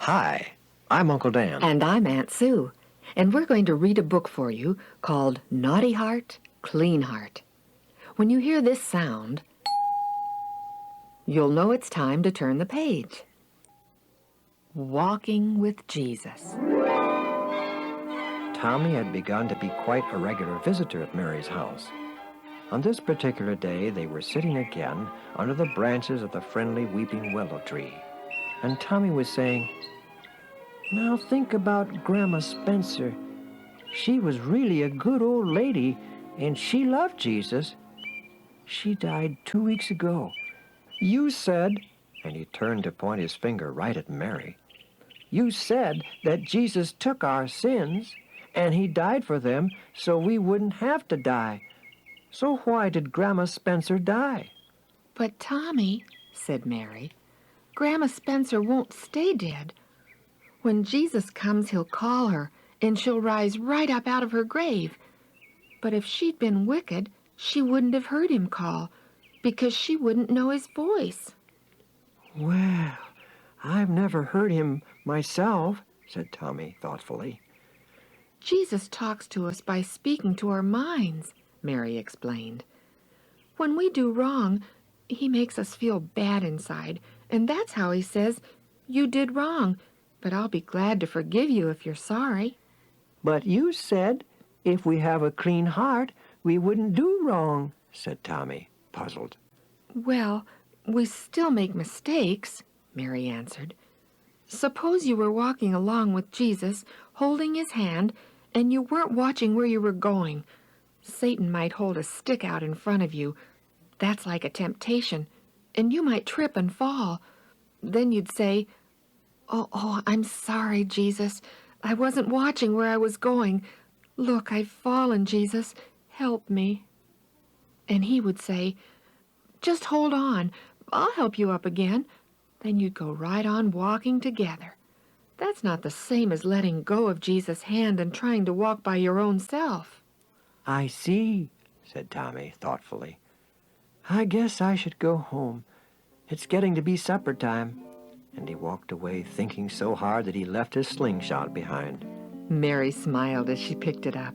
Hi, I'm Uncle Dan. And I'm Aunt Sue, and we're going to read a book for you called Naughty Heart, Clean Heart. When you hear this sound, you'll know it's time to turn the page. Walking with Jesus. Tommy had begun to be quite a regular visitor at Mary's house. On this particular day, they were sitting again under the branches of the friendly weeping willow tree. And Tommy was saying, "Now think about Grandma Spencer. She was really a good old lady, and she loved Jesus. She died 2 weeks ago. You said," and he turned to point his finger right at Mary, "you said that Jesus took our sins, and he died for them so we wouldn't have to die. So why did Grandma Spencer die?" "But Tommy," said Mary, "Grandma Spencer won't stay dead. When Jesus comes, he'll call her, and she'll rise right up out of her grave. But if she'd been wicked, she wouldn't have heard him call, because she wouldn't know his voice." "Well, I've never heard him myself," said Tommy thoughtfully. "Jesus talks to us by speaking to our minds," Mary explained. "When we do wrong, he makes us feel bad inside, and that's how he says, 'You did wrong, but I'll be glad to forgive you if you're sorry.'" "But you said if we have a clean heart, we wouldn't do wrong," said Tommy, puzzled. "Well, we still make mistakes," Mary answered. "Suppose you were walking along with Jesus, holding his hand, and you weren't watching where you were going. Satan might hold a stick out in front of you. That's like a temptation, and you might trip and fall. Then you'd say, 'Oh, I'm sorry, Jesus. I wasn't watching where I was going. Look, I've fallen, Jesus. Help me.' And he would say, 'Just hold on. I'll help you up again.' Then you'd go right on walking together. That's not the same as letting go of Jesus' hand and trying to walk by your own self." "I see," said Tommy thoughtfully. "I guess I should go home. It's getting to be supper time." And he walked away thinking so hard that he left his slingshot behind. Mary smiled as she picked it up.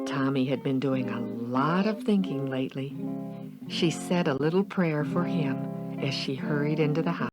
Tommy had been doing a lot of thinking lately. She said a little prayer for him as she hurried into the house.